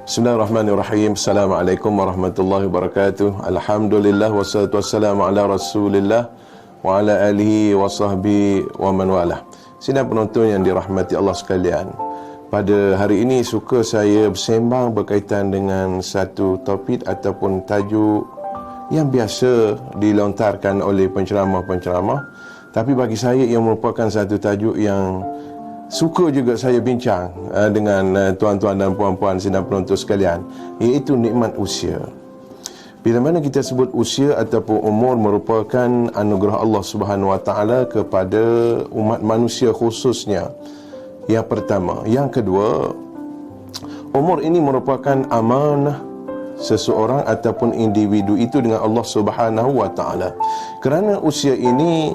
Bismillahirrahmanirrahim. Assalamualaikum warahmatullahi wabarakatuh. Alhamdulillah wassalatu wassalamu ala Rasulillah wa ala alihi wa sahbihi wa man walah. Sidang penonton yang dirahmati Allah sekalian, pada hari ini suka saya bersembang berkaitan dengan satu topik ataupun tajuk yang biasa dilontarkan oleh penceramah-penceramah, tapi bagi saya ia merupakan satu tajuk yang suka juga saya bincang dengan tuan-tuan dan puan-puan sidang penonton sekalian, iaitu nikmat usia. Bila mana kita sebut usia ataupun umur merupakan anugerah Allah Subhanahu Wa Taala kepada umat manusia khususnya. Yang pertama, yang kedua, umur ini merupakan amanah seseorang ataupun individu itu dengan Allah Subhanahu Wa Taala. Kerana usia ini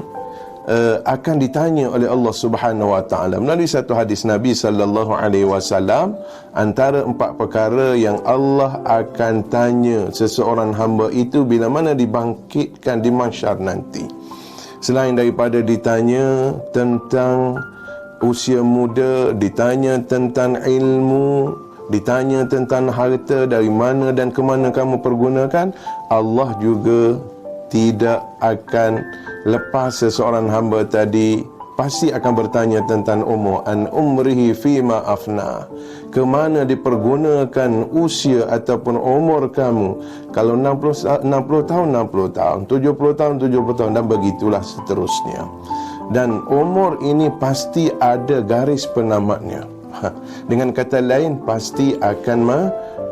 akan ditanya oleh Allah Subhanahu Wa Taala melalui satu hadis Nabi sallallahu alaihi wasallam, antara 4 perkara yang Allah akan tanya seseorang hamba itu bila mana dibangkitkan di mahsyar nanti. Selain daripada ditanya tentang usia muda, ditanya tentang ilmu, ditanya tentang harta, dari mana dan ke mana kamu pergunakan, Allah juga tidak akan lepas seseorang hamba tadi pasti akan bertanya tentang umur, an umrihi fima afna, ke mana dipergunakan usia ataupun umur kamu. Kalau 60 tahun 60 tahun, 70 tahun 70 tahun, dan begitulah seterusnya. Dan umur ini pasti ada garis penamatnya. Dengan kata lain, pasti akan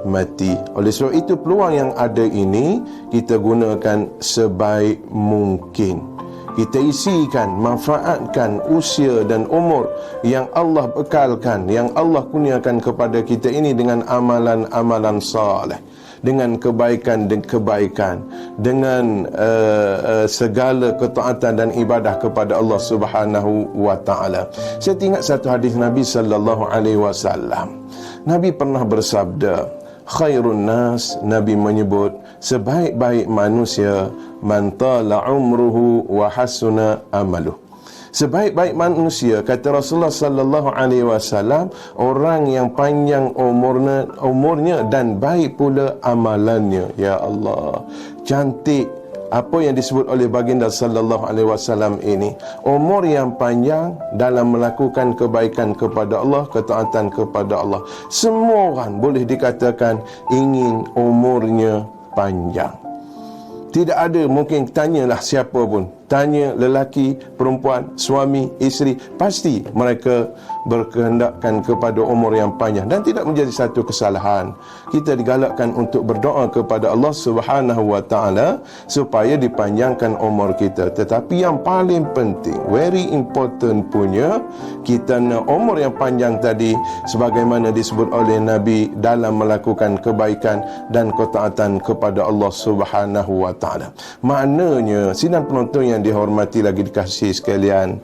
mati. Oleh sebab itu, peluang yang ada ini kita gunakan sebaik mungkin. Kita isikan, manfaatkan usia dan umur yang Allah bekalkan, yang Allah kurniakan kepada kita ini dengan amalan-amalan saleh, dengan kebaikan dan kebaikan, dengan segala ketaatan dan ibadah kepada Allah Subhanahu Wa Taala. Saya ingat satu hadis Nabi sallallahu alaihi wasallam. Nabi pernah bersabda, khairun nas, Nabi menyebut sebaik-baik manusia man tala umruhu wa hasuna amaluh. Sebaik-baik manusia, kata Rasulullah sallallahu alaihi wasallam, orang yang panjang umurnya dan baik pula amalannya. Ya Allah, cantik apa yang disebut oleh baginda sallallahu alaihi wasallam ini. Umur yang panjang dalam melakukan kebaikan kepada Allah, ketaatan kepada Allah. Semua orang boleh dikatakan ingin umurnya panjang. Tidak ada, mungkin tanyalah siapa pun, tanya lelaki, perempuan, suami, isteri, pasti mereka berkehendakkan kepada umur yang panjang, dan tidak menjadi satu kesalahan. Kita digalakkan untuk berdoa kepada Allah Subhanahu Wa Taala supaya dipanjangkan umur kita. Tetapi yang paling penting, very important punya, kita nak umur yang panjang tadi sebagaimana disebut oleh Nabi dalam melakukan kebaikan dan ketaatan kepada Allah Subhanahu Wa Taala. Maknanya, sidang penonton yang dihormati lagi dikasihi sekalian,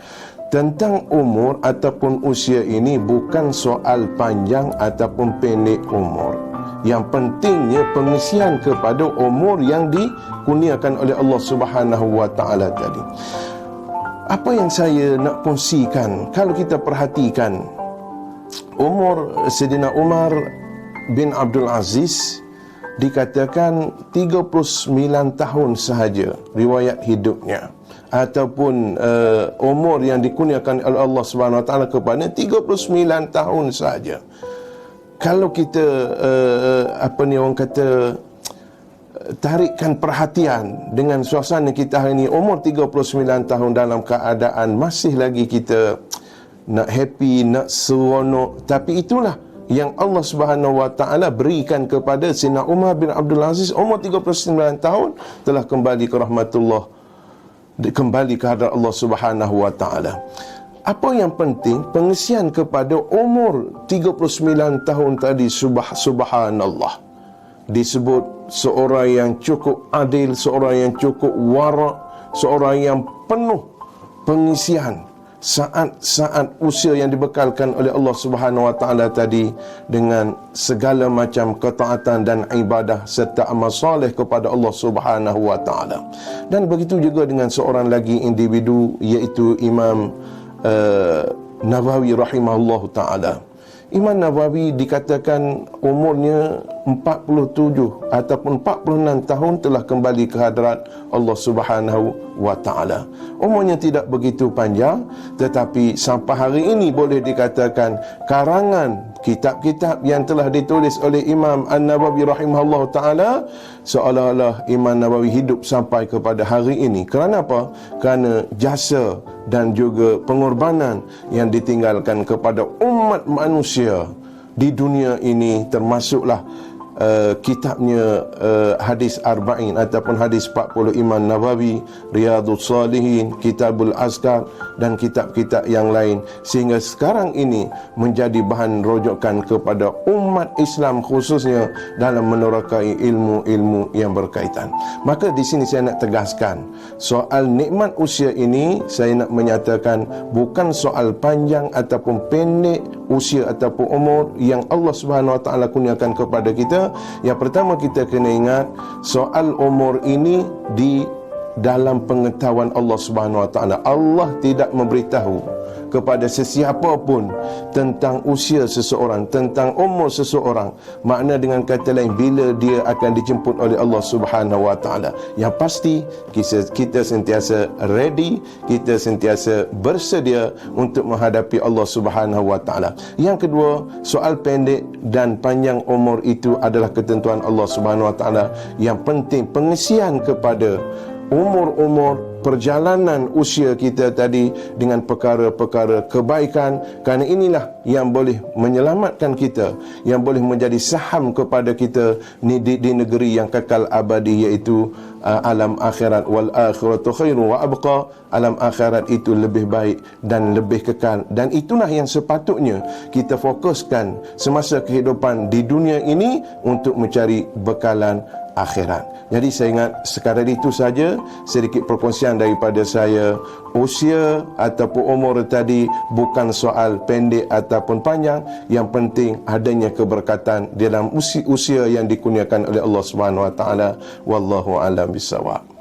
tentang umur ataupun usia ini bukan soal panjang ataupun pendek umur. Yang pentingnya pengisian kepada umur yang dikurniakan oleh Allah Subhanahu Wa Taala tadi. Apa yang saya nak kongsikan, kalau kita perhatikan umur Sayyidina Umar bin Abdul Aziz dikatakan 39 tahun sahaja riwayat hidupnya, ataupun umur yang dikurniakan oleh Allah Subhanahu Wa Taala kepada 39 tahun sahaja. Kalau kita orang kata tarikkan perhatian dengan suasana kita hari ini, umur 39 tahun dalam keadaan masih lagi kita nak happy, nak seronok, tapi itulah yang Allah Subhanahu Wa Taala berikan kepada Sayyidina Umar bin Abdul Aziz. Umur 39 tahun telah kembali ke rahmatullah, kembali ke hadirat Allah Subhanahu Wa Taala. Apa yang penting, pengisian kepada umur 39 tahun tadi, subhanallah, disebut seorang yang cukup adil, seorang yang cukup wara', seorang yang penuh pengisian saat-saat usia yang dibekalkan oleh Allah Subhanahu Wa Taala tadi dengan segala macam ketaatan dan ibadah serta amal soleh kepada Allah Subhanahu Wa Taala. Dan begitu juga dengan seorang lagi individu, iaitu Imam Nawawi rahimahullah taala. Imam Nawawi dikatakan umurnya 47 ataupun 46 tahun telah kembali ke hadrat Allah Subhanahu wa taala. Umurnya tidak begitu panjang, tetapi sampai hari ini boleh dikatakan karangan kitab-kitab yang telah ditulis oleh Imam An-Nawawi rahimahullah taala seolah-olah Imam Nawawi hidup sampai kepada hari ini. Kerana apa? Kerana jasa dan juga pengorbanan yang ditinggalkan kepada umat manusia di dunia ini, termasuklah kitabnya hadis Arba'in ataupun hadis 40 Imam Nawawi, Riyadhus Salihin, Kitabul Azkar dan kitab-kitab yang lain, sehingga sekarang ini menjadi bahan rujukan kepada umat Islam khususnya dalam menerokai ilmu-ilmu yang berkaitan. Maka di sini saya nak tegaskan, soal nikmat usia ini saya nak menyatakan bukan soal panjang ataupun pendek usia ataupun umur yang Allah Subhanahu wa taala kurniakan kepada kita. Yang pertama kita kena ingat soal umur ini di dalam pengetahuan Allah Subhanahu wa taala. Allah tidak memberitahu kepada sesiapa pun tentang usia seseorang, tentang umur seseorang. Makna dengan kata lain, bila dia akan dijemput oleh Allah Subhanahu wa taala. Yang pasti kita sentiasa ready, kita sentiasa bersedia untuk menghadapi Allah Subhanahu wa taala. Yang kedua, soal pendek dan panjang umur itu adalah ketentuan Allah Subhanahu wa taala. Yang penting pengisian kepada umur-umur perjalanan usia kita tadi dengan perkara-perkara kebaikan, kerana inilah yang boleh menyelamatkan kita, yang boleh menjadi saham kepada kita di negeri yang kekal abadi, iaitu alam akhirat. Wal akhiratu khairu wa abqa. Alam akhirat itu lebih baik dan lebih kekal, dan itulah yang sepatutnya kita fokuskan semasa kehidupan di dunia ini untuk mencari bekalan akhirat. Jadi saya ingat sekadar itu saja sedikit perkongsian daripada saya. Usia ataupun umur tadi bukan soal pendek ataupun panjang, yang penting adanya keberkatan dalam usia yang dikurniakan oleh Allah Subhanahu wa taala. Wallahu a'lam bissawab.